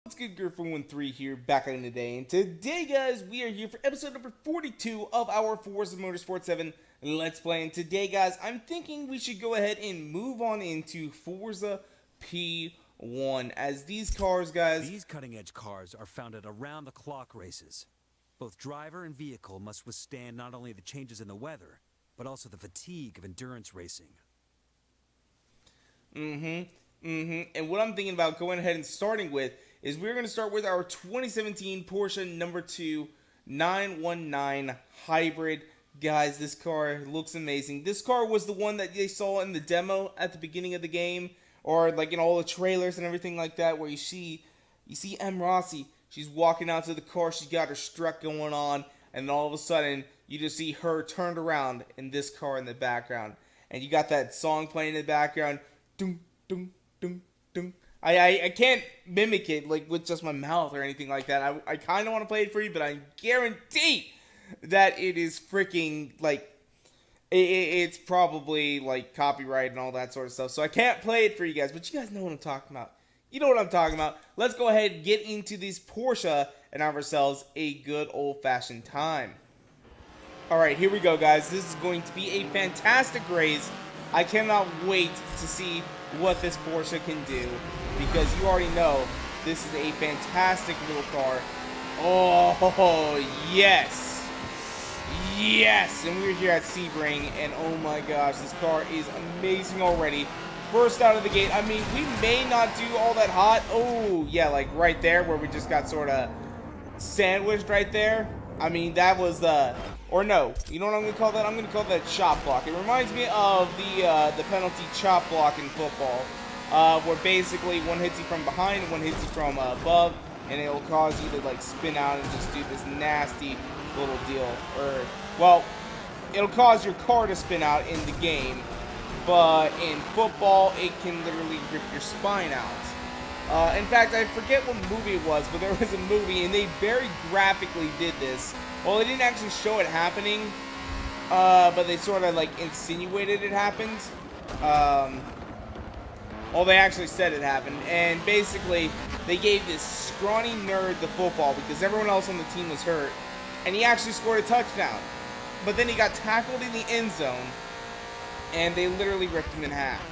What's good, Griffin13 here, back in the day, and today, guys, we are here for episode number 42 of our Forza Motorsport 7 Let's Play. And today, guys, I'm thinking we should go ahead and move on into Forza P1, as these cars, guys... These cutting-edge cars are found at around-the-clock races. Both driver and vehicle must withstand not only the changes in the weather, but also the fatigue of endurance racing. And what I'm thinking about going ahead and starting with is we're going to start with our 2017 Porsche number 2 919 Hybrid. Guys, this car looks amazing. This car was the one that they saw in the demo at the beginning of the game, or like in all the trailers and everything like that, where you see M. Rossi. She's walking out to the car, she's got her strut going on, and then all of a sudden you just see her turned around in this car in the background, and you got that song playing in the background. Dum dum dum dum. I can't mimic it like with just my mouth or anything like that. I kind of want to play it for you, but I guarantee that it is freaking like it's probably like copyright and all that sort of stuff. So I can't play it for you guys, but you guys know what I'm talking about. You know what I'm talking about. Let's go ahead and get into this Porsche and have ourselves a good old-fashioned time. Alright, here we go, guys. This is going to be a fantastic race. I cannot wait to see what this Porsche can do, because you already know this is a fantastic little car. Oh, yes. Yes. And we're here at Sebring, and oh my gosh, this car is amazing already. First out of the gate, I mean, we may not do all that hot. Oh, yeah, like right there where we just got sort of sandwiched right there. I mean, that was the... Or no, you know what I'm going to call that? I'm going to call that chop block. It reminds me of the penalty chop block in football, where basically one hits you from behind, one hits you from above, and it'll cause you to like spin out and just do this nasty little deal. Or, well, it'll cause your car to spin out in the game, but in football, it can literally rip your spine out. In fact, I forget what movie it was, but there was a movie, and they very graphically did this. Well, they didn't actually show it happening, but they sort of, like, insinuated it happened. Well, they actually said it happened, and basically, they gave this scrawny nerd the football because everyone else on the team was hurt, and he actually scored a touchdown. But then he got tackled in the end zone, and they literally ripped him in half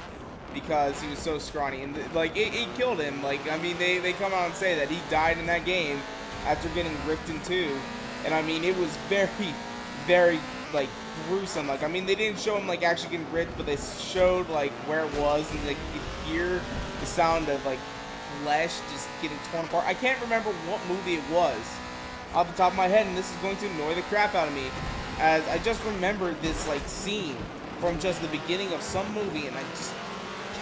because he was so scrawny, and, like, it killed him. Like, I mean, they come out and say that he died in that game after getting ripped in two. And I mean, it was very, very, like, gruesome. Like, I mean, they didn't show him, like, actually getting ripped, but they showed, like, where it was, and, like, you could hear the sound of, like, flesh just getting torn apart. I can't remember what movie it was off the top of my head, and this is going to annoy the crap out of me, as I just remembered this, like, scene from just the beginning of some movie, and I just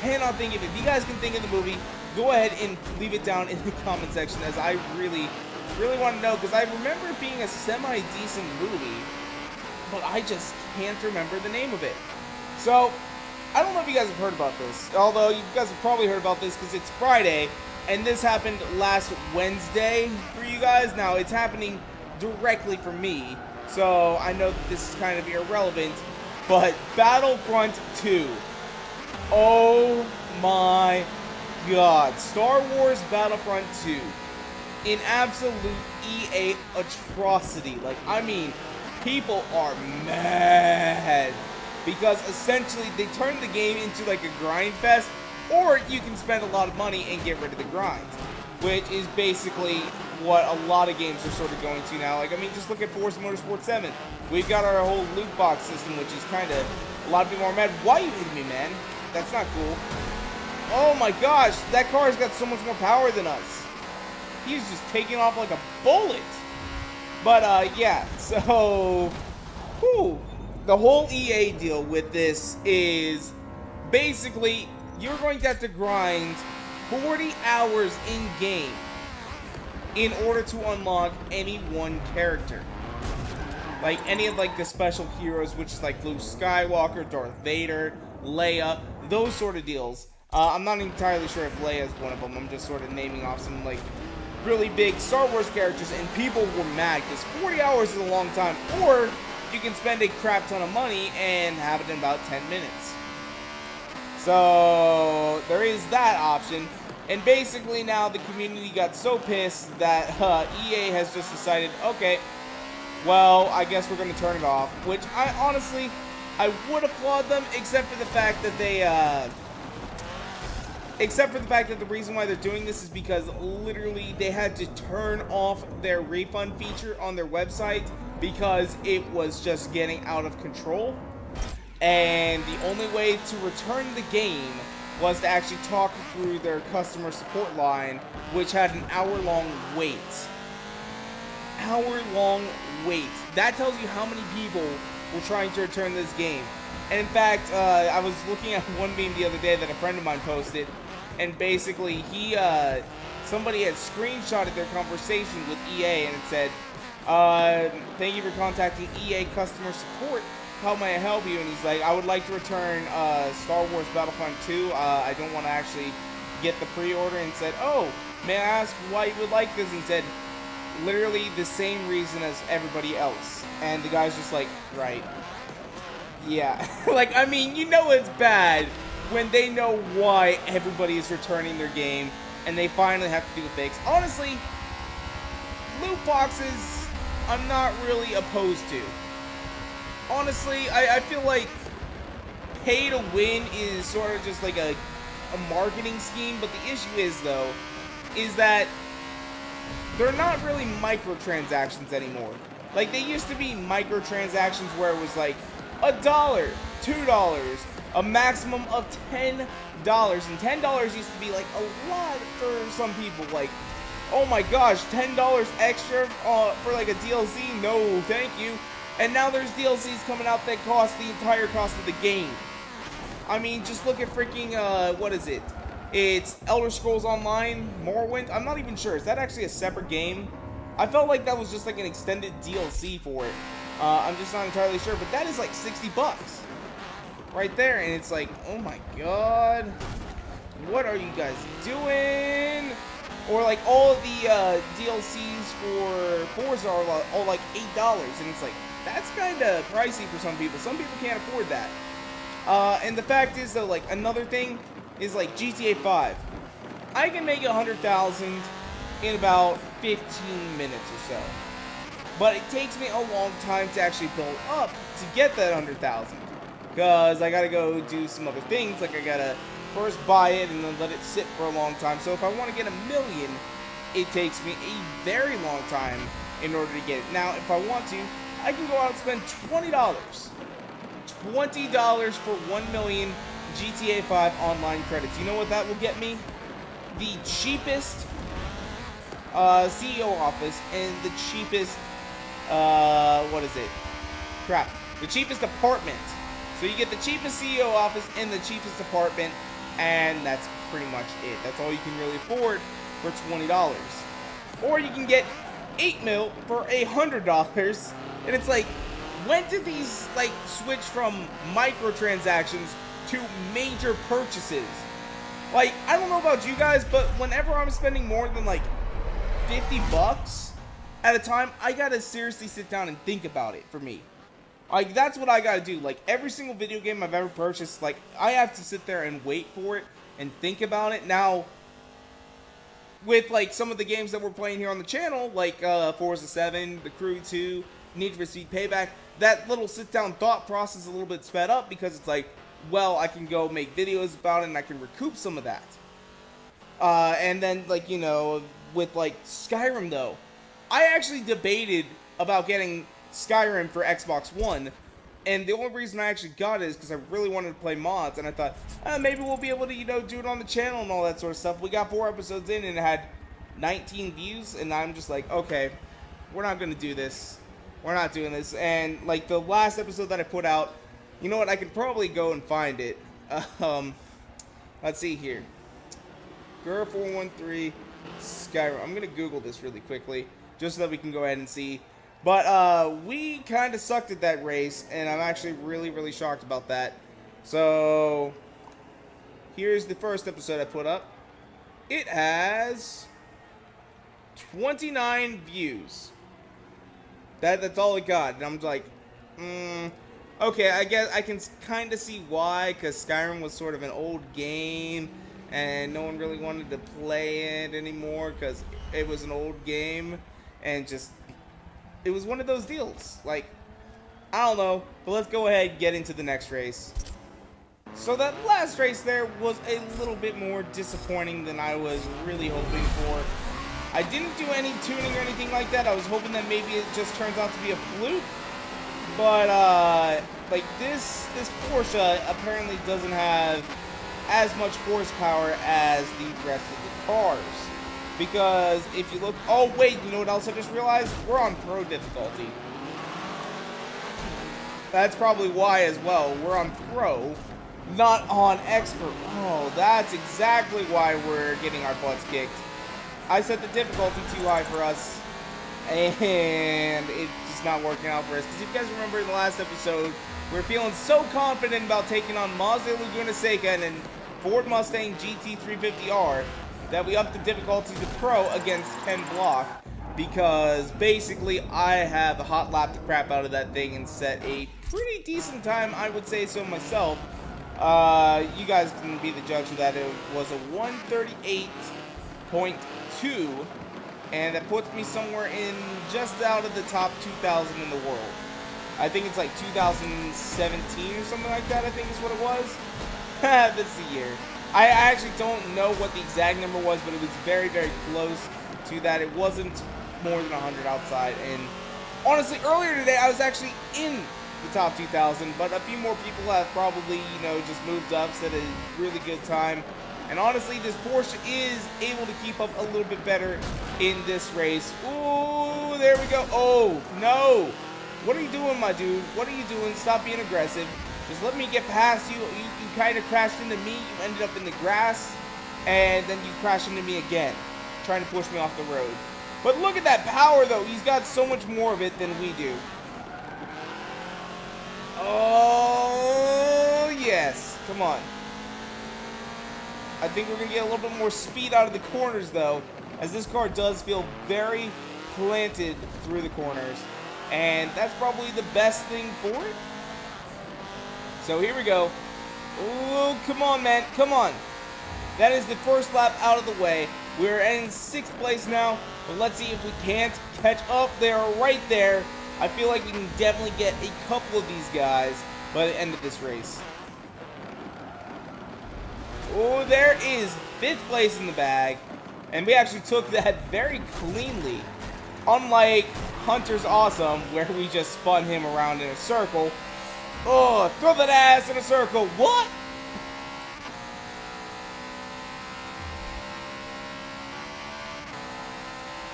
cannot think of it. If you guys can think of the movie, go ahead and leave it down in the comment section, as I really want to know, because I remember it being a semi-decent movie, but I just can't remember the name of it. So, I don't know if you guys have heard about this, although you guys have probably heard about this because it's Friday, and this happened last Wednesday for you guys. Now, it's happening directly for me, so I know that this is kind of irrelevant, but Battlefront 2. Oh my god. Star Wars Battlefront 2. An absolute EA atrocity. Like, I mean, people are mad because essentially they turned the game into like a grind fest, or you can spend a lot of money and get rid of the grind, which is basically what a lot of games are sort of going to now. Like, I mean, just look at Forza Motorsport 7. We've got our whole loot box system, which is kind of, a lot of people are mad. Why are you hitting me, man? That's not cool. Oh my gosh, that car's got so much more power than us. He's just taking off like a bullet. But, yeah, so, whew, the whole EA deal with this is basically you're going to have to grind 40 hours in-game in order to unlock any one character. Like, any of, like, the special heroes, which is, like, Luke Skywalker, Darth Vader, Leia, those sort of deals. I'm not entirely sure if Leia is one of them. I'm just sort of naming off some, like, really big Star Wars characters, and people were mad because 40 hours is a long time. Or you can spend a crap ton of money and have it in about 10 minutes. So there is that option. And basically now the community got so pissed that EA has just decided, okay, well, I guess we're going to turn it off. Which I would applaud them, except for the fact that the reason why they're doing this is because literally they had to turn off their refund feature on their website because it was just getting out of control. And the only way to return the game was to actually talk through their customer support line, which had an hour-long wait. Hour-long wait. That tells you how many people were trying to return this game. And in fact, I was looking at one meme the other day that a friend of mine posted, and basically somebody had screenshotted their conversation with EA, and it said, thank you for contacting EA customer support. How may I help you? And he's like, I would like to return Star Wars Battlefront 2. I don't want to actually get the pre-order. And said, oh, may I ask why you would like this? And he said, literally the same reason as everybody else. And the guy's just like, right. Yeah. Like, I mean, you know it's bad when they know why everybody is returning their game and they finally have to do a fix. Honestly, loot boxes, I'm not really opposed to. Honestly, I feel like pay to win is sort of just like a marketing scheme, but the issue is, though, is that they're not really microtransactions anymore. Like, they used to be microtransactions where it was like $1, $2, a maximum of $10, and $10 used to be like a lot for some people. Like, oh my gosh, $10 extra for like a DLC? No, thank you. And now there's DLCs coming out that cost the entire cost of the game. I mean, just look at freaking, what is it? It's Elder Scrolls Online, Morrowind. I'm not even sure. Is that actually a separate game? I felt like that was just like an extended DLC for it. I'm just not entirely sure, but that is like $60 right there. And it's like, oh my god, what are you guys doing? Or like all of the DLCs for Forza are all like $8, and it's like, that's kind of pricey for some people. Some people can't afford that. And the fact is, though, like, another thing is, like, GTA 5. I can make 100,000 in about 15 minutes or so. But it takes me a long time to actually build up to get that 100,000. Because I gotta go do some other things. Like, I gotta first buy it and then let it sit for a long time. So if I want to get 1 million, it takes me a very long time in order to get it. Now, if I want to, I can go out and spend $20. $20 for 1 million GTA 5 online credits. You know what that will get me? The cheapest CEO office and the cheapest, what is it? Crap. The cheapest apartment. So you get the cheapest CEO office and the cheapest apartment, and that's pretty much it. That's all you can really afford for $20. Or you can get 8 mil for $100. And it's like, when did these, like, switch from microtransactions to major purchases? Like, I don't know about you guys, but whenever I'm spending more than, like, $50 at a time, I gotta seriously sit down and think about it for me. Like, that's what I gotta do. Like, every single video game I've ever purchased, like, I have to sit there and wait for it and think about it. Now, with, like, some of the games that we're playing here on the channel, like, Forza 7, The Crew 2, Need for Speed Payback, that little sit-down thought process is a little bit sped up because it's like, well, I can go make videos about it and I can recoup some of that. And then, like, you know, with, like, Skyrim, though, I actually debated about getting Skyrim for Xbox One, and the only reason I actually got it is because I really wanted to play mods, and I thought, maybe we'll be able to, you know, do it on the channel and all that sort of stuff. We got 4 episodes in, and it had 19 views, and I'm just like, okay, we're not going to do this. We're not doing this. And, like, the last episode that I put out, you know what, I could probably go and find it. Let's see here. Girl413 Skyrim. I'm going to Google this really quickly, just so that we can go ahead and see. But, we kind of sucked at that race, and I'm actually really, really shocked about that. So, here's the first episode I put up. It has 29 views. That's all it got. And I'm like, okay, I guess I can kind of see why, because Skyrim was sort of an old game. and no one really wanted to play it anymore because it was an old game, and just it was one of those deals. Like, I don't know, but let's go ahead and get into the next race. So that last race there was a little bit more disappointing than I was really hoping for. I didn't do any tuning or anything like that. I was hoping that maybe it just turns out to be a fluke. But, like, this Porsche apparently doesn't have as much horsepower as the rest of the cars. Because if you look... Oh, wait, you know what else I just realized? We're on Pro difficulty. That's probably why as well. We're on Pro, not on Expert. Oh, that's exactly why we're getting our butts kicked. I set the difficulty too high for us, and it's just not working out for us. Because if you guys remember in the last episode, we were feeling so confident about taking on Mazda Laguna Seca and Ford Mustang GT350R that we upped the difficulty to Pro against Ken Block, because basically I have a hot lap the crap out of that thing and set a pretty decent time, I would say so myself. You guys can be the judge of that. It was a 138.2, and that puts me somewhere in just out of the top 2,000 in the world. I think it's like 2017 or something like that, I think is what it was. That's the year. I actually don't know what the exact number was, but it was very, very close to that. It wasn't more than 100 outside, and honestly, earlier today, I was actually in the top 2,000, but a few more people have probably, you know, just moved up, set a really good time. And honestly, this Porsche is able to keep up a little bit better in this race. Ooh, there we go. Oh, no. What are you doing, my dude? What are you doing? Stop being aggressive. Just let me get past you. You kind of crashed into me. You ended up in the grass, and then you crashed into me again, trying to push me off the road. But look at that power, though. He's got so much more of it than we do. Oh, yes. Come on. I think we're going to get a little bit more speed out of the corners, though, as this car does feel very planted through the corners. And that's probably the best thing for it. So here we go. Oh, come on, man. Come on. That is the first lap out of the way. We're in 6th place now, but let's see if we can't catch up. They're right there. I feel like we can definitely get a couple of these guys by the end of this race. Oh, there is 5th place in the bag, and we actually took that very cleanly. Unlike Hunter's Awesome, where we just spun him around in a circle. Oh, throw that ass in a circle. What?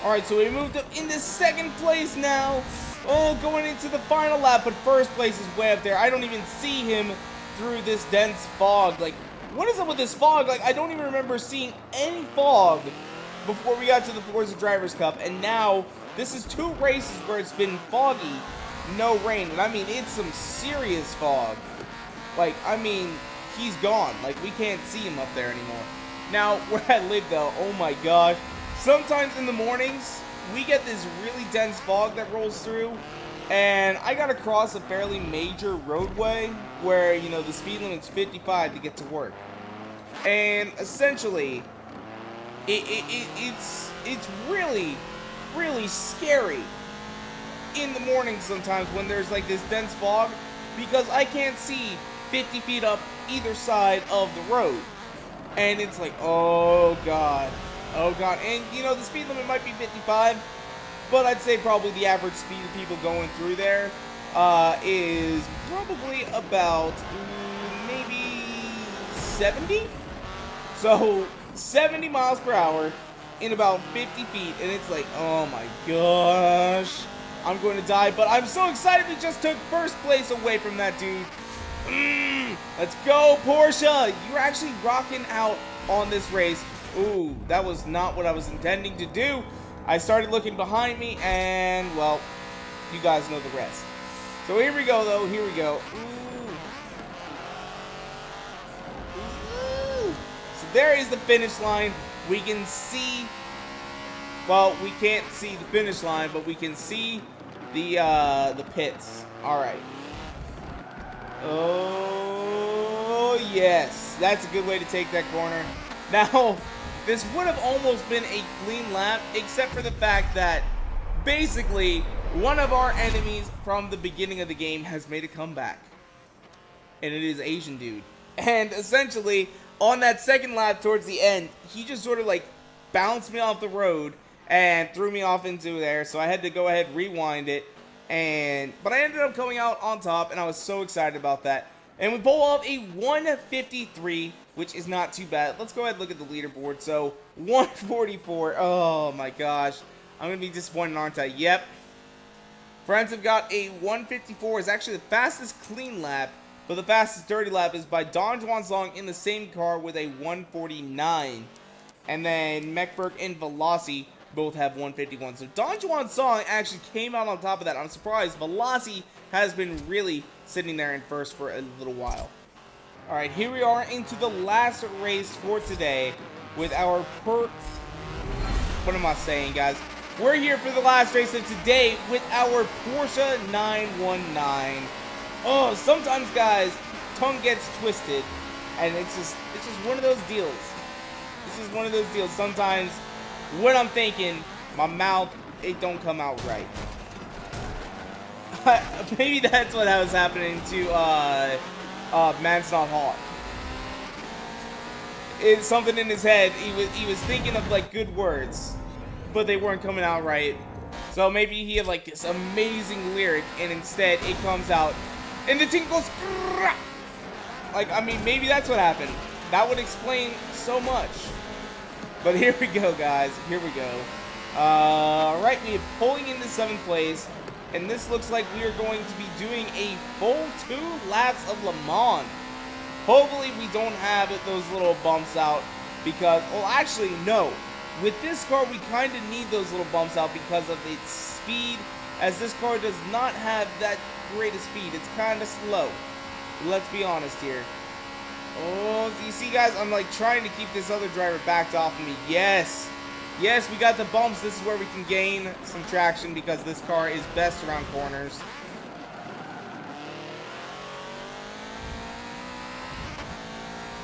Alright, so we moved up into 2nd place now. Oh, going into the final lap, but 1st place is way up there. I don't even see him through this dense fog. Like, what is up with this fog? Like, I don't even remember seeing any fog before we got to the Forza Drivers' Cup, and now this is 2 races where it's been foggy, no rain, and I mean, it's some serious fog. Like, I mean, he's gone. Like, we can't see him up there anymore. Now, where I live, though, oh my gosh, sometimes in the mornings, we get this really dense fog that rolls through, and I gotta cross a fairly major roadway where, you know, the speed limit's 55 to get to work. And essentially, it's really, really scary in the morning sometimes when there's like this dense fog, because I can't see 50 feet up either side of the road. And it's like, oh god. Oh god. And you know, the speed limit might be 55, but I'd say probably the average speed of people going through there is probably about maybe 70. So 70 miles per hour in about 50 feet, and it's like, oh my gosh, I'm going to die. But I'm so excited we just took 1st place away from that dude. Let's go, Porsche. You're actually rocking out on this race. Ooh, that was not what I was intending to do. I started looking behind me, and, well, you guys know the rest. So here we go, though. Here we go. Ooh. Ooh. So there is the finish line. We can see, well, we can't see the finish line, but we can see the pits. All right. Oh, yes. That's a good way to take that corner. Now, this would have almost been a clean lap, except for the fact that basically one of our enemies from the beginning of the game has made a comeback. And it is Asian dude. And essentially, on that second lap towards the end, he just sort of like bounced me off the road and threw me off into there. So I had to go ahead, rewind it. But I ended up coming out on top, and I was so excited about that. And we pull off a 153, which is not too bad. Let's go ahead and look at the leaderboard. So 144. Oh my gosh. I'm going to be disappointed, aren't I? Yep. Friends have got a 154. It's actually the fastest clean lap. But the fastest dirty lap is by Don Juan Song in the same car with a 149. And then Mechberg and Velocity both have 151. So Don Juan Song actually came out on top of that. I'm surprised. Velocity has been really sitting there in first for a little while. Alright, here we are into the last race for today with our what am I saying, guys? We're here for the last race of today with our Porsche 919. Oh, sometimes, guys, tongue gets twisted, and it's just one of those deals. This is one of those deals. Sometimes, what I'm thinking, my mouth, it don't come out right. Maybe that's what was happening to Man's Not Hot. It's something in his head. He was thinking of like good words, but they weren't coming out right. So maybe he had like this amazing lyric, and instead it comes out. And the thing goes, like, I mean, maybe that's what happened. That would explain so much. But here we go, guys. Here we go. Alright, we are pulling into 7th place. And this looks like we are going to be doing a full 2 laps of Le Mans. Hopefully we don't have those little bumps out. Because, well, actually, no. With this car, we kind of need those little bumps out because of its speed. As this car does not have that great of speed. It's kind of slow. Let's be honest here. Oh, you see, guys, I'm like trying to keep this other driver backed off of me. Yes. Yes, we got the bumps. This is where we can gain some traction because this car is best around corners.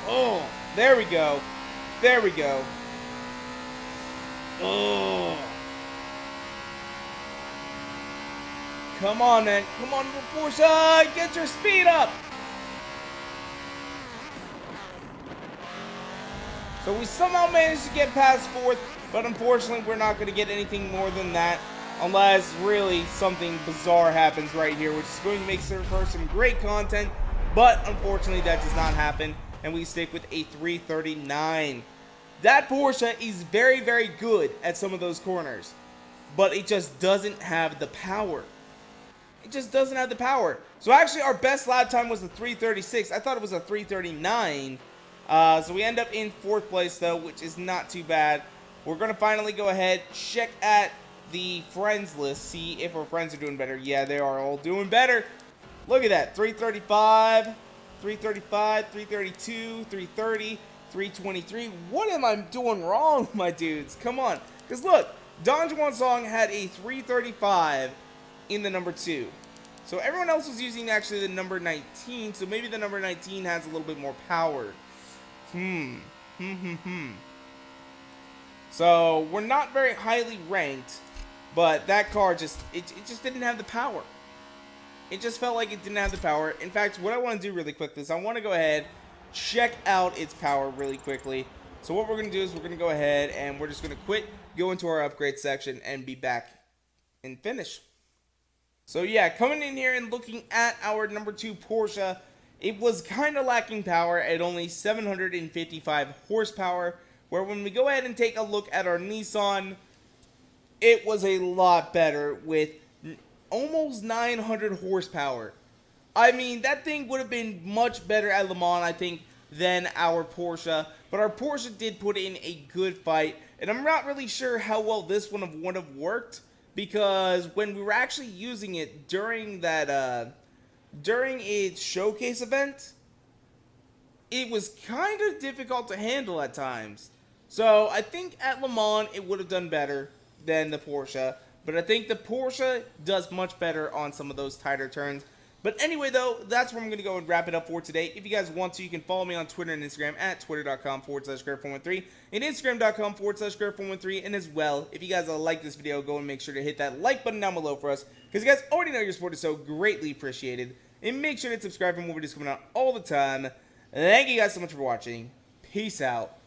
Oh, there we go. There we go. Oh. Come on, man. Come on, Porsche. Get your speed up. So we somehow managed to get past 4th, but unfortunately we're not going to get anything more than that unless really something bizarre happens right here, which is going to make for some great content, but unfortunately that does not happen, and we stick with a 339. That Porsche is very, very good at some of those corners, but it just doesn't have the power. It just doesn't have the power. So actually our best lap time was a 336. I thought it was a 339. So we end up in 4th place though, which is not too bad. We're going to finally go ahead, check at the friends list, see if our friends are doing better. Yeah, they are all doing better. Look at that. 335, 335, 332, 330, 323. What am I doing wrong, my dudes? Come on. Because look, Don Juan Song had a 335 in the number 2. So everyone else was using actually the number 19, so maybe the number 19 has a little bit more power. So we're not very highly ranked, but that car just didn't have the power. It just felt like it didn't have the power. In fact, what I want to do really quickly is I want to go ahead, check out its power really quickly. So what we're going to do is we're going to go ahead and we're just going to quit, go into our upgrade section, and be back and finish. So yeah, coming in here and looking at our number 2 Porsche, it was kind of lacking power at only 755 horsepower, where when we go ahead and take a look at our Nissan, it was a lot better with almost 900 horsepower. I mean, that thing would have been much better at Le Mans, I think, than our Porsche, but our Porsche did put in a good fight, and I'm not really sure how well this one would have worked, because when we were actually using it during that, during its showcase event, it was kind of difficult to handle at times. So I think at Le Mans it would have done better than the Porsche, but I think the Porsche does much better on some of those tighter turns. But anyway, though, that's where I'm going to go and wrap it up for today. If you guys want to, you can follow me on Twitter and Instagram at twitter.com/Greg413 and Instagram.com/Greg413. And as well, if you guys like this video, go and make sure to hit that like button down below for us, because you guys already know your support is so greatly appreciated. And make sure to subscribe for more videos coming out all the time. Thank you guys so much for watching. Peace out.